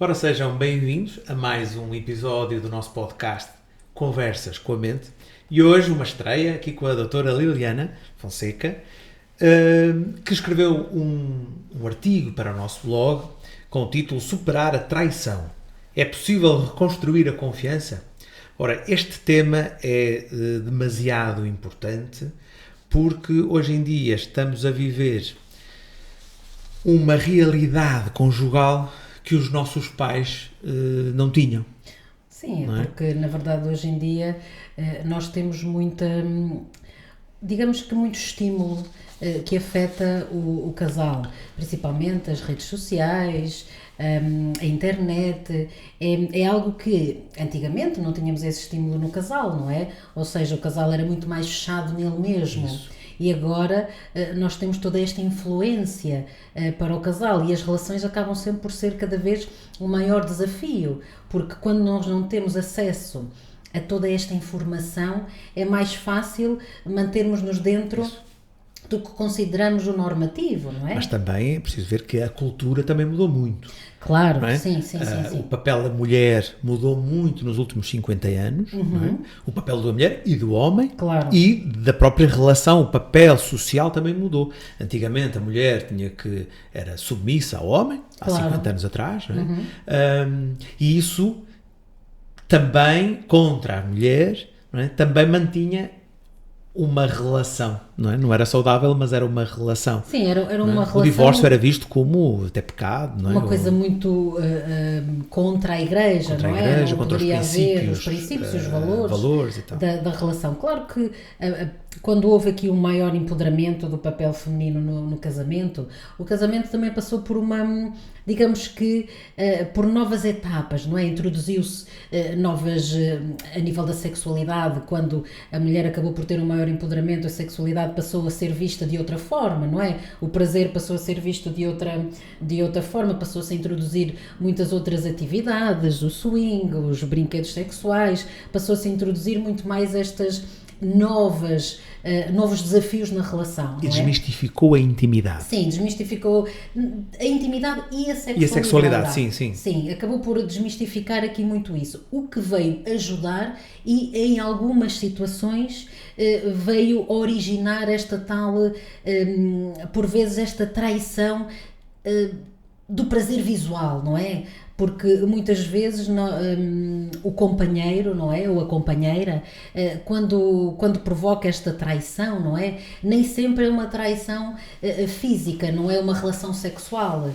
Ora, sejam bem-vindos a mais um episódio do nosso podcast Conversas com a Mente. E hoje uma estreia aqui com a doutora Liliana Fonseca, que escreveu um artigo para o nosso blog com o título Superar a Traição. É possível reconstruir a confiança? Ora, este tema é demasiado importante porque hoje em dia estamos a viver uma realidade conjugal que os nossos pais não tinham. Sim, não é? Porque na verdade hoje em dia nós temos digamos que muito estímulo que afeta o casal, principalmente as redes sociais, a internet, é algo que antigamente não tínhamos esse estímulo no casal, não é? Ou seja, o casal era muito mais fechado nele mesmo. Isso. E agora nós temos toda esta influência para o casal e as relações acabam sempre por ser cada vez um maior desafio, porque quando nós não temos acesso a toda esta informação é mais fácil mantermos-nos dentro do que consideramos o normativo, não é? Mas também é preciso ver que a cultura também mudou muito. Claro, Não é? sim. O papel da mulher mudou muito nos últimos 50 anos. Não é? O papel da mulher e do homem. Claro. E da própria relação, o papel social também mudou. Antigamente a mulher era submissa ao homem, há Claro. 50 anos atrás. Não é? E isso também, contra a mulher, não é? Também mantinha uma relação, não é? Não era saudável, mas era uma relação. Sim, era uma relação... O divórcio era visto como até pecado, não é? Uma coisa muito contra a Igreja, Contra a não é? Igreja, Não contra os poderia haver princípios, os princípios, os valores, valores e tal. da relação. Claro que quando houve aqui um maior empoderamento do papel feminino no casamento, o casamento também passou por digamos que, por novas etapas, não é? Introduziu-se novas, a nível da sexualidade, quando a mulher acabou por ter um maior empoderamento, a sexualidade passou a ser vista de outra forma, não é? O prazer passou a ser visto de outra forma, passou-se a introduzir muitas outras atividades, o swing, os brinquedos sexuais, passou-se a introduzir muito mais estas novos desafios na relação. E desmistificou a intimidade. Sim, desmistificou a intimidade e a sexualidade. E a sexualidade, sim. Sim, acabou por desmistificar aqui muito isso. O que veio ajudar e em algumas situações veio originar esta tal, por vezes esta traição do prazer visual, não é? Porque muitas vezes o companheiro, não é? Ou a companheira, quando provoca esta traição, não é? Nem sempre é uma traição física, não é uma relação sexual.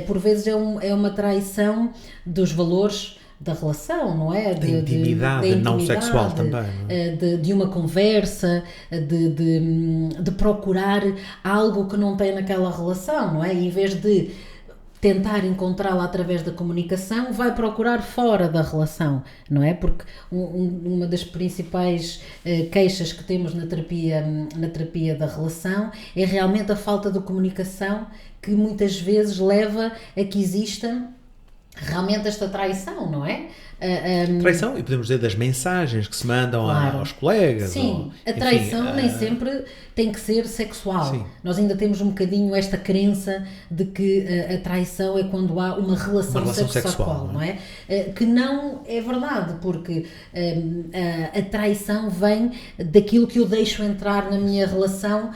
Por vezes é uma traição dos valores da relação, não é? Da intimidade não sexual também. Não é? De uma conversa, de procurar algo que não tem naquela relação, não é? Em vez de tentar encontrá-la através da comunicação, vai procurar fora da relação, não é? Porque uma das principais queixas que temos na terapia da relação é realmente a falta de comunicação, que muitas vezes leva a que exista realmente esta traição, não é? Traição, e podemos dizer das mensagens que se mandam Claro. aos colegas. Sim, a traição nem sempre tem que ser sexual. Sim. Nós ainda temos um bocadinho esta crença de que a traição é quando há uma relação sexual, não é? Que não é verdade, porque a traição vem daquilo que eu deixo entrar na minha relação,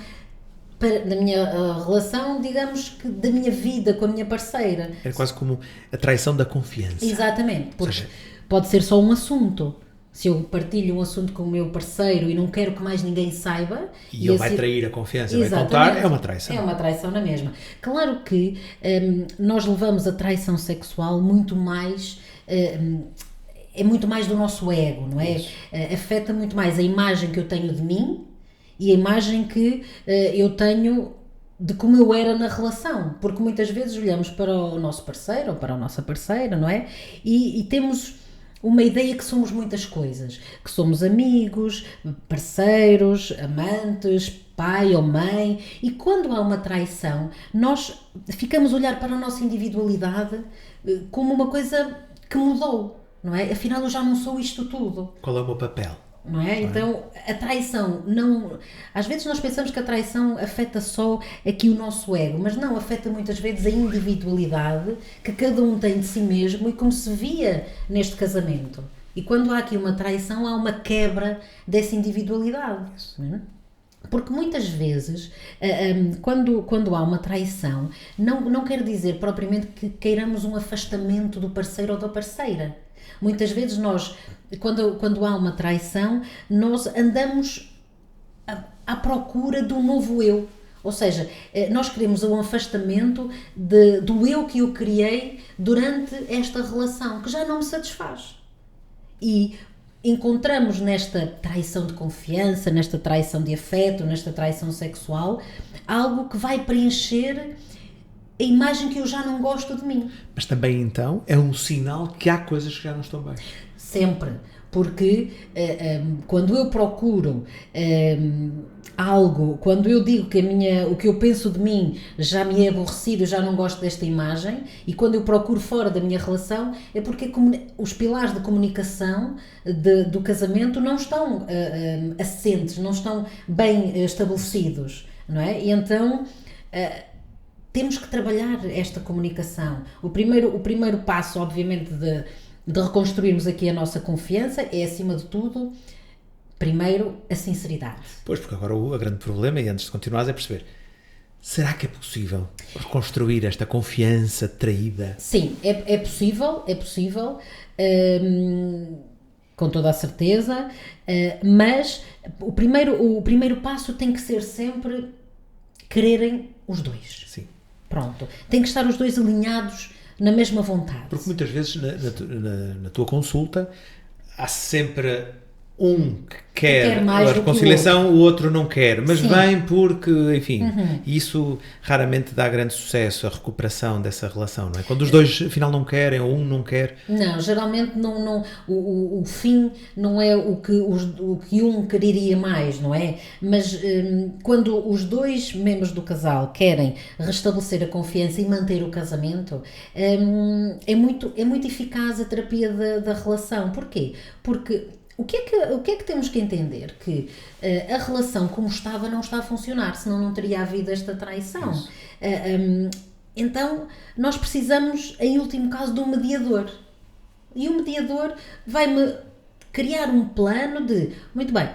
digamos que da minha vida com a minha parceira. É quase como a traição da confiança. Exatamente, porque pode ser só um assunto. Se eu partilho um assunto com o meu parceiro e não quero que mais ninguém saiba... E ele vai trair a confiança, Exatamente. vai contar, é uma traição. É uma traição na mesma. Claro que nós levamos a traição sexual muito mais... é muito mais do nosso ego, não é? Afeta muito mais a imagem que eu tenho de mim e a imagem que eu tenho de como eu era na relação, porque muitas vezes olhamos para o nosso parceiro ou para a nossa parceira, não é? E temos uma ideia que somos muitas coisas, que somos amigos, parceiros, amantes, pai ou mãe, e quando há uma traição, nós ficamos a olhar para a nossa individualidade como uma coisa que mudou, não é? Afinal, eu já não sou isto tudo. Qual é o meu papel? não é? Então, a traição não... Às vezes nós pensamos que a traição afeta só aqui o nosso ego, mas não, afeta muitas vezes a individualidade que cada um tem de si mesmo e como se via neste casamento. E quando há aqui uma traição, há uma quebra dessa individualidade, não é? Porque muitas vezes, quando há uma traição, não quer dizer propriamente que queiramos um afastamento do parceiro ou da parceira. Muitas vezes nós, quando há uma traição, nós andamos à procura do novo eu. Ou seja, nós queremos um afastamento do eu que eu criei durante esta relação, que já não me satisfaz. E encontramos nesta traição de confiança, nesta traição de afeto, nesta traição sexual, algo que vai preencher a imagem que eu já não gosto de mim. Mas também, então, é um sinal que há coisas que já não estão bem. Sempre. Porque quando eu procuro algo, quando eu digo que o que eu penso de mim já me é aborrecido, eu já não gosto desta imagem, e quando eu procuro fora da minha relação, é porque os pilares de comunicação do casamento não estão assentes, não estão bem estabelecidos, não é? E então temos que trabalhar esta comunicação. O primeiro passo, obviamente, de reconstruirmos aqui a nossa confiança é, acima de tudo, primeiro, a sinceridade. Pois, porque agora o grande problema, e antes de continuar, é perceber, será que é possível reconstruir esta confiança traída? Sim, é possível, com toda a certeza, mas o primeiro passo tem que ser sempre quererem os dois. Sim. Pronto. Tem que estar os dois alinhados na mesma vontade. Porque muitas vezes na tua consulta há sempre um que quer mais a reconciliação, o outro não quer, mas Sim. vem porque, enfim, isso raramente dá grande sucesso, a recuperação dessa relação, não é? Quando os dois afinal não querem ou um não quer. Não, geralmente o fim não é o que um quereria mais, não é? Mas quando os dois membros do casal querem restabelecer a confiança e manter o casamento, é muito eficaz a terapia da relação. Porquê? Porque o que é que temos que entender? Que a relação como estava não está a funcionar, senão não teria havido esta traição. Então, nós precisamos, em último caso, de um mediador. E o mediador vai-me criar um plano de, muito bem,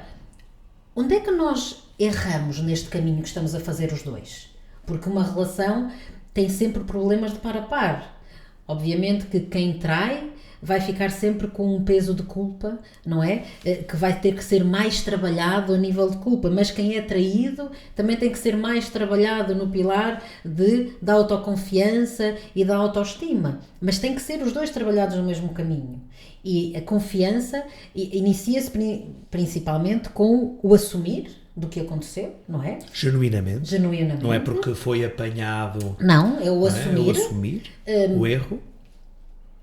onde é que nós erramos neste caminho que estamos a fazer os dois? Porque uma relação tem sempre problemas de par a par. Obviamente que quem trai vai ficar sempre com um peso de culpa, não é? Que vai ter que ser mais trabalhado a nível de culpa, mas quem é traído também tem que ser mais trabalhado no pilar da autoconfiança e da autoestima, mas tem que ser os dois trabalhados no mesmo caminho. E a confiança inicia-se principalmente com o assumir do que aconteceu, não é? Genuinamente. Não é porque foi apanhado. Não, é o assumir. É o assumir o erro.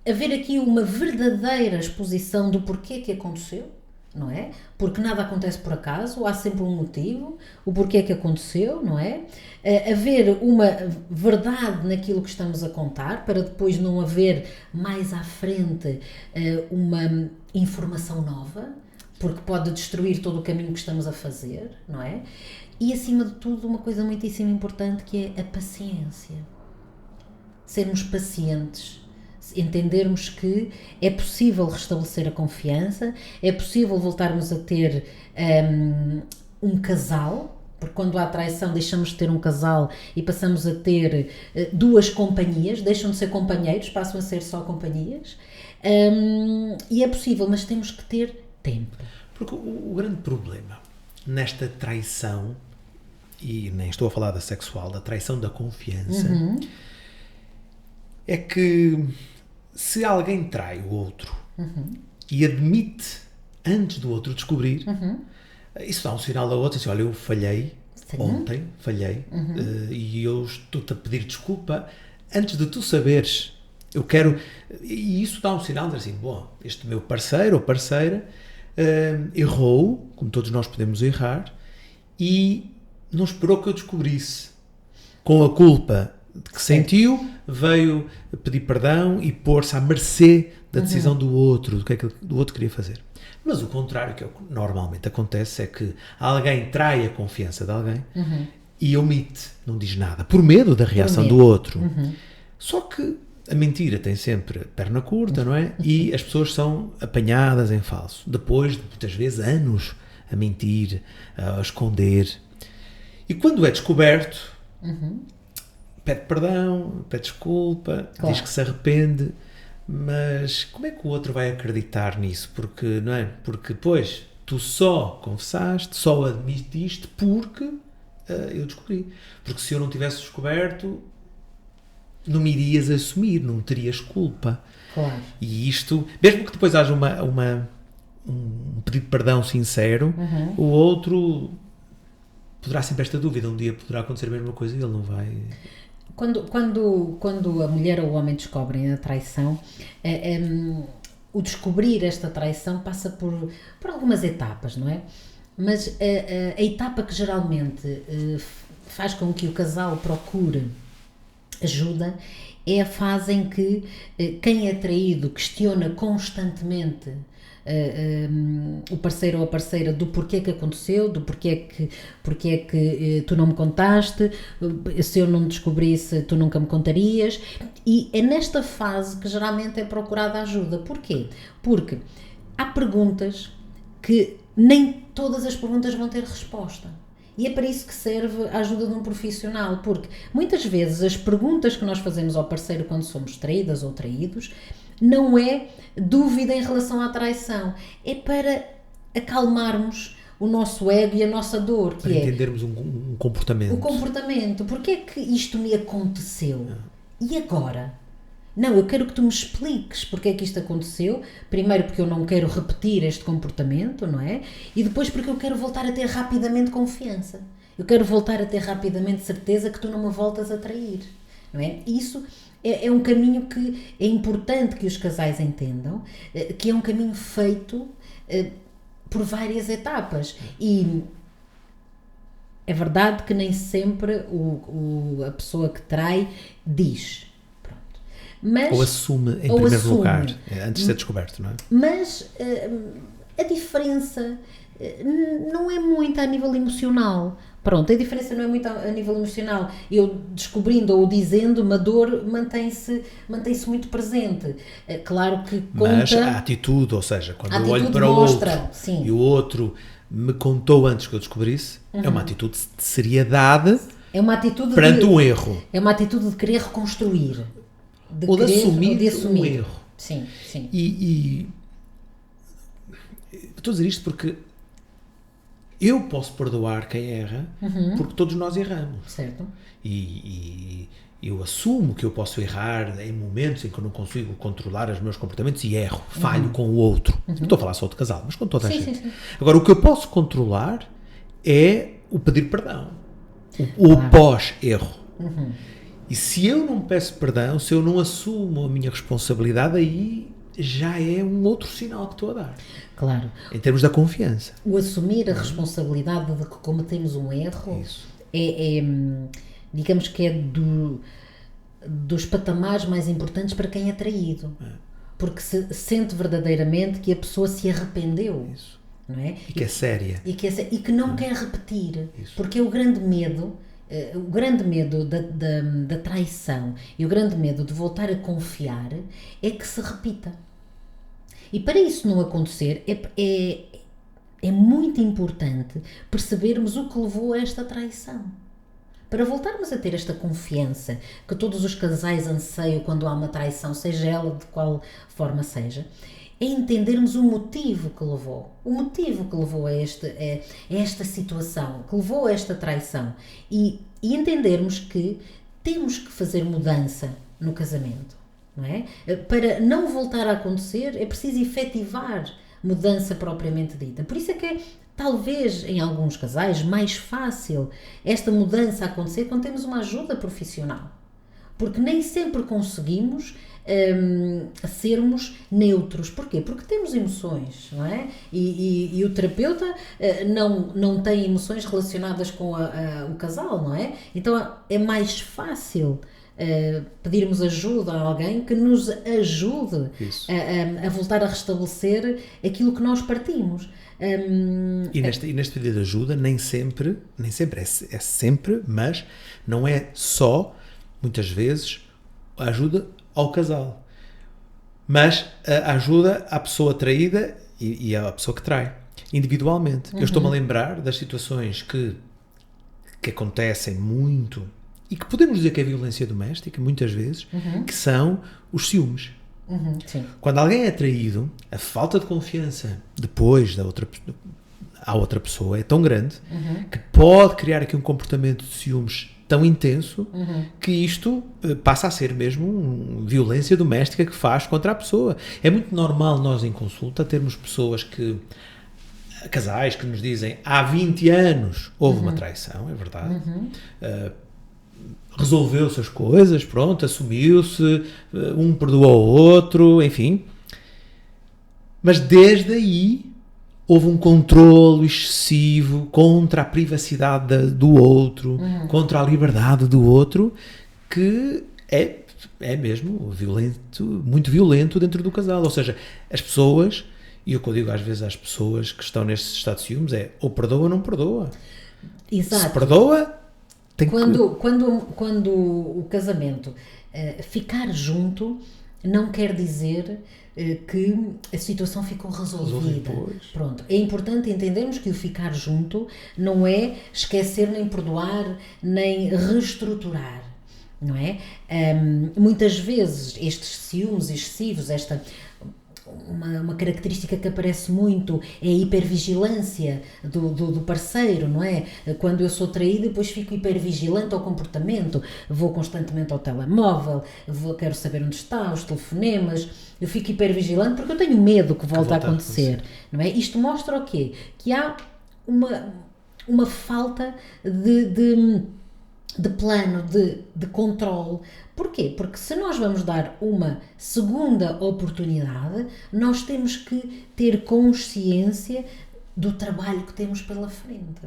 Haver aqui uma verdadeira exposição do porquê que aconteceu, não é? Porque nada acontece por acaso, há sempre um motivo, o porquê que aconteceu, não é? Haver uma verdade naquilo que estamos a contar, para depois não haver mais à frente uma informação nova, porque pode destruir todo o caminho que estamos a fazer, não é? E acima de tudo uma coisa muitíssimo importante que é a paciência. Sermos pacientes. Entendermos que é possível restabelecer a confiança, é possível voltarmos a ter um casal, porque quando há traição deixamos de ter um casal e passamos a ter duas companhias, deixam de ser companheiros, passam a ser só companhias, e é possível, mas temos que ter tempo. Porque o grande problema nesta traição, e nem estou a falar da sexual, da traição da confiança, é que se alguém trai o outro e admite antes do outro descobrir, isso dá um sinal ao outro, assim, olha, eu falhei ontem, e eu estou-te a pedir desculpa antes de tu saberes. Eu quero... E isso dá um sinal de assim, bom, este meu parceiro ou parceira errou, como todos nós podemos errar, e não esperou que eu descobrisse. Com a culpa que sentiu, veio pedir perdão e pôr-se à mercê da decisão do outro, do que é que o outro queria fazer. Mas o contrário, que é o que normalmente acontece, é que alguém trai a confiança de alguém e omite, não diz nada, por medo da reação do outro. Só que a mentira tem sempre perna curta, não é? E as pessoas são apanhadas em falso. Depois de, muitas vezes, anos a mentir, a esconder. E quando é descoberto, pede perdão, pede desculpa, diz que se arrepende. Mas como é que o outro vai acreditar nisso? Porque, não é? Porque, pois, tu só confessaste, só admitiste porque eu descobri. Porque se eu não tivesse descoberto, não me irias assumir, não terias culpa. Claro. E isto, mesmo que depois haja um pedido de perdão sincero, o outro poderá sempre esta dúvida, um dia poderá acontecer a mesma coisa e ele não vai... Quando a mulher ou o homem descobrem a traição, o descobrir esta traição passa por algumas etapas, não é? Mas a etapa que geralmente faz com que o casal procure ajuda é a fase em que quem é traído questiona constantemente o parceiro ou a parceira do porquê que aconteceu, do porquê é que tu não me contaste, se eu não descobrisse tu nunca me contarias, e é nesta fase que geralmente é procurada ajuda. Porquê? Porque há perguntas que nem todas as perguntas vão ter resposta. E é para isso que serve a ajuda de um profissional, porque muitas vezes as perguntas que nós fazemos ao parceiro quando somos traídas ou traídos não é dúvida em relação à traição, é para acalmarmos o nosso ego e a nossa dor, que para entendermos um comportamento. O comportamento. Porquê é que isto me aconteceu? E agora? Não, eu quero que tu me expliques porque é que isto aconteceu. Primeiro porque eu não quero repetir este comportamento, não é? E depois porque eu quero voltar a ter rapidamente confiança. Eu quero voltar a ter rapidamente certeza que tu não me voltas a trair, não é? Isso é um caminho que é importante que os casais entendam, que é um caminho feito por várias etapas. E é verdade que nem sempre a pessoa que trai diz... Ou assume em primeiro lugar, antes de ser descoberto, não é? Mas a diferença não é muito a nível emocional. Pronto, a diferença não é muito a nível emocional. Eu descobrindo ou dizendo, uma dor mantém-se muito presente. Claro que conta... Mas a atitude, ou seja, quando eu olho para o outro e o outro me contou antes que eu descobrisse, é uma atitude de seriedade perante um erro. É uma atitude de querer reconstruir. Ou de assumir um erro. Sim, sim. E estou a dizer isto porque eu posso perdoar quem erra, porque todos nós erramos. Certo. E eu assumo que eu posso errar em momentos em que eu não consigo controlar os meus comportamentos e erro, falho com o outro. Não estou a falar só de casal, mas com toda a gente. Sim. Agora, o que eu posso controlar é o pedir perdão. O pós-erro. E se eu não peço perdão, se eu não assumo a minha responsabilidade, aí já é um outro sinal que estou a dar. Claro. Em termos da confiança. O assumir a responsabilidade de que cometemos um erro digamos que é dos patamares mais importantes para quem é traído. Porque se sente verdadeiramente que a pessoa se arrependeu. Isso. Não é? E que é séria. E que não quer repetir. Isso. Porque é o grande medo da traição e o grande medo de voltar a confiar é que se repita. E para isso não acontecer, é muito importante percebermos o que levou a esta traição. Para voltarmos a ter esta confiança que todos os casais anseiam quando há uma traição, seja ela de qual forma seja, é entendermos o motivo que levou. O motivo que levou a esta situação, que levou a esta traição. E entendermos que temos que fazer mudança no casamento. Não é? Para não voltar a acontecer, é preciso efetivar mudança propriamente dita. Por isso é que é, talvez, em alguns casais, mais fácil esta mudança acontecer quando temos uma ajuda profissional. Porque nem sempre conseguimos sermos neutros. Porquê? Porque temos emoções, não é? E o terapeuta não tem emoções relacionadas com o casal, não é? Então é mais fácil pedirmos ajuda a alguém que nos ajude a voltar a restabelecer aquilo que nós partimos. E neste pedido de ajuda, nem sempre, é sempre, mas não é só, muitas vezes, a ajuda ao casal, mas a ajuda à pessoa traída e à pessoa que trai, individualmente. Eu estou-me a lembrar das situações que acontecem muito e que podemos dizer que é violência doméstica, muitas vezes, que são os ciúmes. Sim. Quando alguém é traído, a falta de confiança depois à outra pessoa é tão grande que pode criar aqui um comportamento de ciúmes tão intenso que isto passa a ser mesmo violência doméstica que faz contra a pessoa. É muito normal nós em consulta termos pessoas casais que nos dizem há 20 anos houve uma traição, é verdade. Resolveu-se as coisas, pronto, assumiu-se, um perdoou o outro, enfim. Mas desde aí houve um controlo excessivo contra a privacidade do outro, contra a liberdade do outro, que é mesmo violento, muito violento dentro do casal. Ou seja, as pessoas, e o que eu digo às vezes às pessoas que estão neste estado de ciúmes é ou perdoa ou não perdoa. Exato. Se perdoa, Quando o casamento ficar junto, não quer dizer que a situação ficou resolvida. Pronto. É importante entendermos que o ficar junto não é esquecer, nem perdoar, nem reestruturar. Não é? Muitas vezes estes ciúmes excessivos, uma característica que aparece muito é a hipervigilância do parceiro, não é? Quando eu sou traída, depois fico hipervigilante ao comportamento, vou constantemente ao telemóvel, quero saber onde está, os telefonemas, eu fico hipervigilante porque eu tenho medo que volte a acontecer, não é? Isto mostra o quê? Que há uma falta de plano, de controle. Porquê? Porque se nós vamos dar uma segunda oportunidade, nós temos que ter consciência do trabalho que temos pela frente,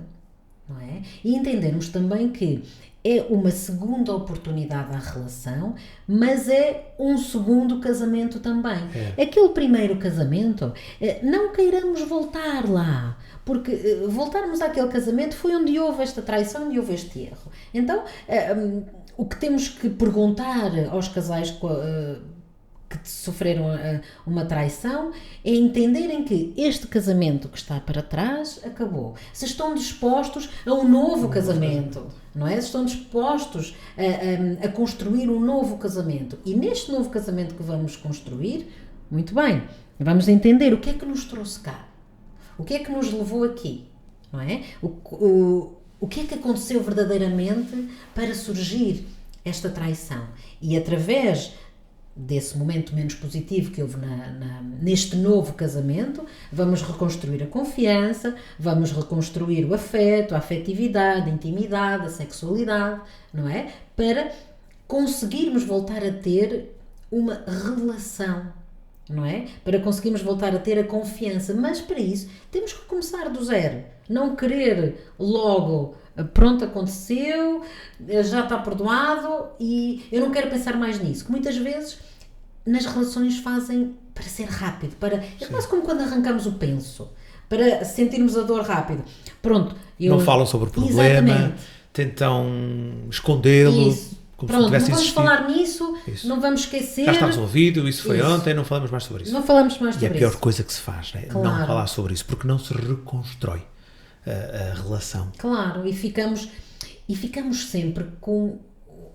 não é? E entendermos também que é uma segunda oportunidade à relação, mas é um segundo casamento também. Aquele primeiro casamento, não queiramos voltar lá, porque voltarmos àquele casamento foi onde houve esta traição, onde houve este erro. Então, o que temos que perguntar aos casais que sofreram uma traição é entenderem que este casamento que está para trás acabou. Se estão dispostos a um novo casamento, não é? Se estão dispostos a construir um novo casamento. E neste novo casamento que vamos construir, muito bem, vamos entender o que é que nos trouxe cá. O que é que nos levou aqui, não é? O que é que aconteceu verdadeiramente para surgir esta traição? E através desse momento menos positivo que houve neste novo casamento, vamos reconstruir a confiança, vamos reconstruir o afeto, a afetividade, a intimidade, a sexualidade, não é? Para conseguirmos voltar a ter uma relação, não é? Para conseguirmos voltar a ter a confiança, mas para isso temos que começar do zero, não querer logo, pronto, aconteceu, já está perdoado e eu não quero pensar mais nisso, que muitas vezes nas relações fazem para ser rápido, é quase como quando arrancamos o penso, para sentirmos a dor rápido. Pronto. Não falam sobre o problema, tentam escondê-lo. Isso. Como pronto, não vamos falar nisso, não vamos esquecer. Já está resolvido, isso foi ontem, não falamos mais sobre isso. Não falamos mais sobre isso. E a pior coisa que se faz, né? Claro. Não falar sobre isso, porque não se reconstrói a relação. Claro, e ficamos sempre com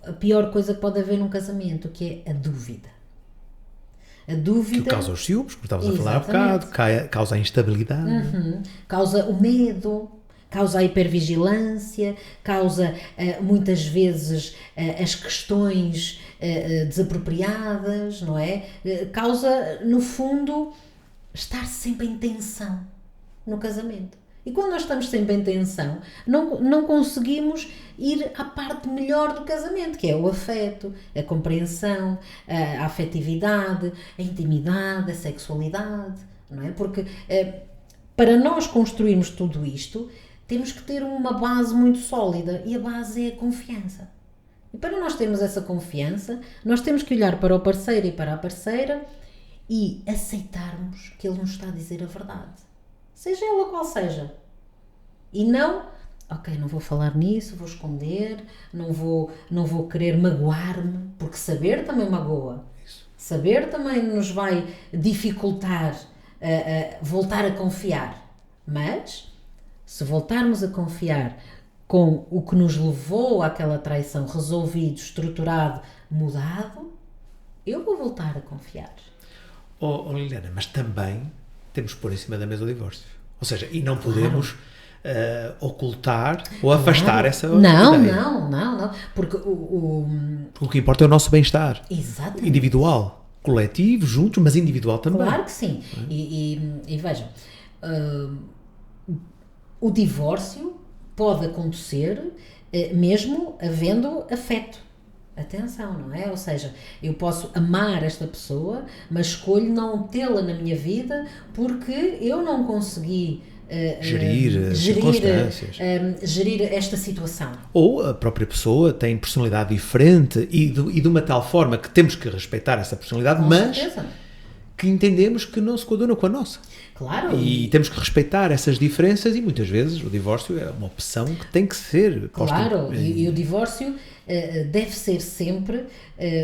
a pior coisa que pode haver num casamento, que é a dúvida. A dúvida... Que causa os ciúmes, como estavas a falar há bocado, causa a instabilidade. Causa o medo, causa a hipervigilância, causa muitas vezes as questões desapropriadas, não é? Causa, no fundo, estar sempre em tensão no casamento. E quando nós estamos sempre em tensão, não conseguimos ir à parte melhor do casamento, que é o afeto, a compreensão, a afetividade, a intimidade, a sexualidade, não é? Porque para nós construirmos tudo isto, temos que ter uma base muito sólida e a base é a confiança. E para nós termos essa confiança, nós temos que olhar para o parceiro e para a parceira e aceitarmos que ele nos está a dizer a verdade. Seja ela qual seja. E não, ok, não vou falar nisso, vou esconder, não vou querer magoar-me, porque saber também magoa. Saber também nos vai dificultar voltar a confiar. Mas, se voltarmos a confiar com o que nos levou àquela traição resolvido, estruturado, mudado, eu vou voltar a confiar. Liliana, mas também temos que pôr em cima da mesa o divórcio. Ou seja, e não podemos ocultar ou afastar essa ideia. Não. Porque o que importa é o nosso bem-estar. Exatamente. Individual, coletivo, juntos, mas individual também. Claro que sim. E vejam, o divórcio pode acontecer mesmo havendo afeto. Atenção, não é? Ou seja, eu posso amar esta pessoa, mas escolho não tê-la na minha vida porque eu não consegui gerir circunstâncias. Gerir esta situação. Ou a própria pessoa tem personalidade diferente e de uma tal forma que temos que respeitar essa personalidade, mas que entendemos que não se coaduna com a nossa. Claro. E temos que respeitar essas diferenças e muitas vezes o divórcio é uma opção que tem que ser posta. Claro, e o divórcio deve ser sempre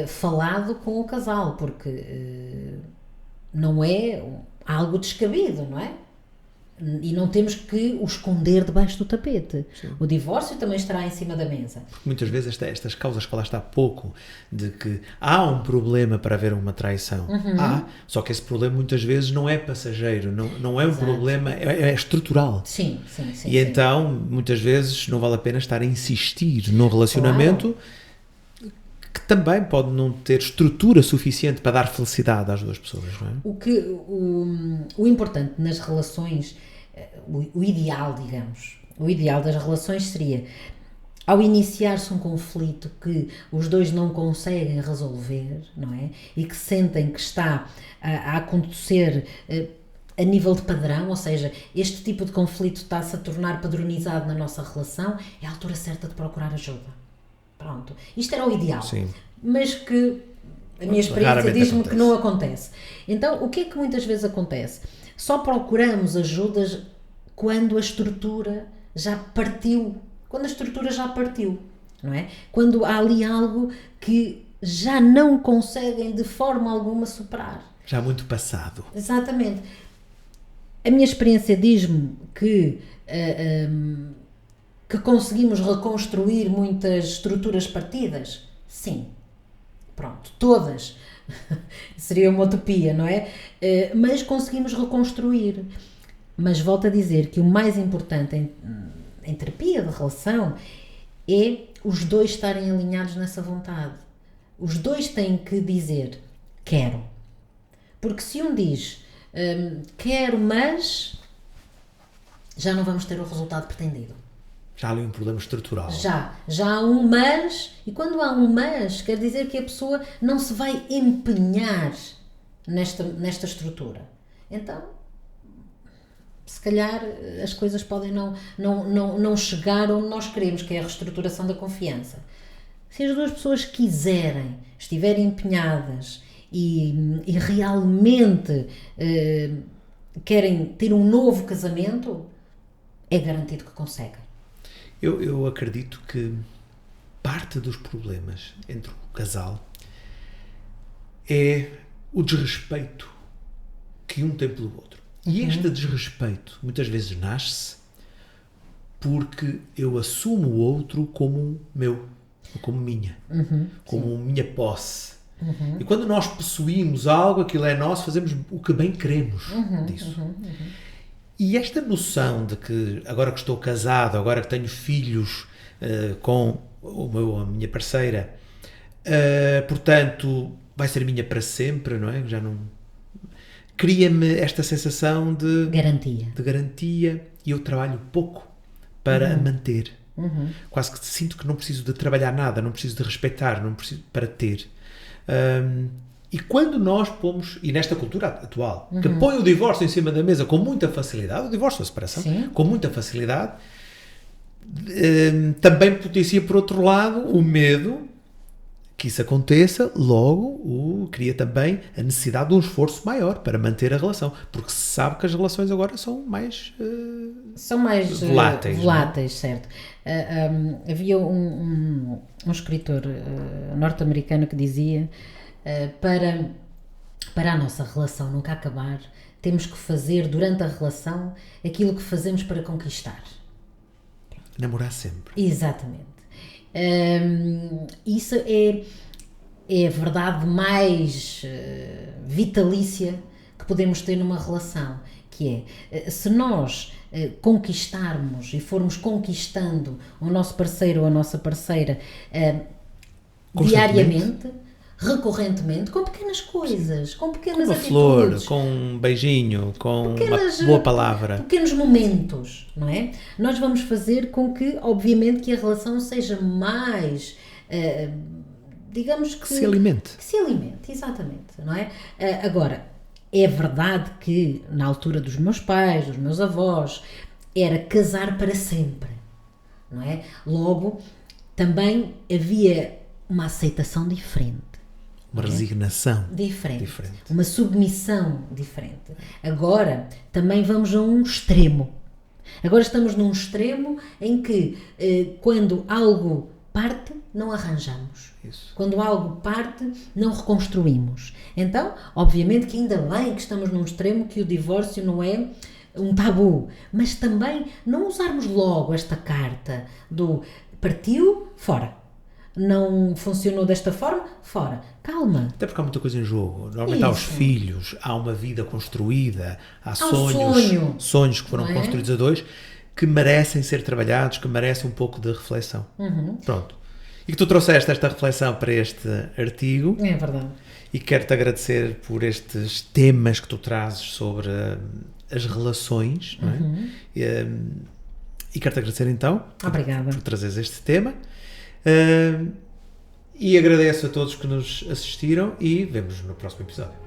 falado com o casal, porque não é algo descabido, não é? E não temos que o esconder debaixo do tapete. Sim. O divórcio também estará em cima da mesa. Porque muitas vezes estas causas que falaste há pouco, de que há um problema para haver uma traição. Só que esse problema muitas vezes não é passageiro, não é um problema, é estrutural. Sim. E então, muitas vezes, não vale a pena estar a insistir num relacionamento que também pode não ter estrutura suficiente para dar felicidade às duas pessoas, não é? O importante nas relações, o ideal, digamos, o ideal das relações seria, ao iniciar-se um conflito que os dois não conseguem resolver, não é? E que sentem que está a acontecer a nível de padrão, ou seja, este tipo de conflito está-se a tornar padronizado na nossa relação, é a altura certa de procurar ajuda. Pronto. Isto era o ideal. Sim. Mas que a minha experiência diz-me que não acontece. Então, o que é que muitas vezes acontece? Só procuramos ajudas quando a estrutura já partiu. Quando a estrutura já partiu, não é? Quando há ali algo que já não conseguem de forma alguma superar. Já muito passado. Exatamente. A minha experiência diz-me que conseguimos reconstruir muitas estruturas partidas? Sim. Pronto, todas. Seria uma utopia, não é? Mas conseguimos reconstruir. Mas volto a dizer que o mais importante em terapia de relação é os dois estarem alinhados nessa vontade. Os dois têm que dizer quero. Porque se um diz quero, mas já não vamos ter o resultado pretendido. Já há ali um problema estrutural. Já há um mas, e quando há um mas, quer dizer que a pessoa não se vai empenhar nesta estrutura. Então, se calhar as coisas podem não chegar onde nós queremos, que é a reestruturação da confiança. Se as duas pessoas quiserem, estiverem empenhadas e realmente querem ter um novo casamento, é garantido que conseguem. Eu acredito que parte dos problemas entre o casal é o desrespeito que um tem pelo outro. E este desrespeito muitas vezes nasce porque eu assumo o outro como meu, ou como minha, como minha posse. E quando nós possuímos algo, aquilo é nosso, fazemos o que bem queremos disso. E esta noção de que agora que estou casado, agora que tenho filhos com a minha parceira, portanto, vai ser minha para sempre, não é? Já não... Cria-me esta sensação de garantia e eu trabalho pouco para a manter. Quase que sinto que não preciso de trabalhar nada, não preciso de respeitar, não preciso para ter. E quando nós pomos, e nesta cultura atual, que põe o divórcio em cima da mesa com muita facilidade, o divórcio, a separação, com muita facilidade, também potencia, por outro lado, o medo que isso aconteça, logo cria também a necessidade de um esforço maior para manter a relação, porque se sabe que as relações agora são mais voláteis, voláteis, certo. Havia um escritor norte-americano que dizia para a nossa relação nunca acabar, temos que fazer durante a relação aquilo que fazemos para conquistar. Namorar sempre. Exatamente. Isso é a verdade mais vitalícia que podemos ter numa relação, que é, se nós conquistarmos e formos conquistando o nosso parceiro ou a nossa parceira diariamente, recorrentemente, com pequenas coisas, com pequenas atitudes. Flor, com um beijinho, com uma boa palavra. Pequenos momentos, não é? Nós vamos fazer com que, obviamente, que a relação seja mais, digamos que se alimente. Que se alimente, exatamente, não é? Agora, é verdade que na altura dos meus pais, dos meus avós, era casar para sempre, não é? Logo, também havia uma aceitação diferente. Uma resignação diferente. Uma submissão diferente. Agora, também vamos a um extremo. Agora estamos num extremo em que, quando algo parte, não arranjamos. Isso. Quando algo parte, não reconstruímos. Então, obviamente que ainda bem que estamos num extremo que o divórcio não é um tabu. Mas também não usarmos logo esta carta do partiu, fora. Não funcionou desta forma, fora. Calma. Até porque há muita coisa em jogo. Normalmente há os filhos, há uma vida construída, há sonhos que foram construídos a dois, que merecem ser trabalhados, que merecem um pouco de reflexão. Pronto. E que tu trouxeste esta reflexão para este artigo. É verdade. E quero-te agradecer por estes temas que tu trazes sobre as relações. Não é? E quero-te agradecer então por trazeres este tema. E agradeço a todos que nos assistiram e vemo-nos no próximo episódio.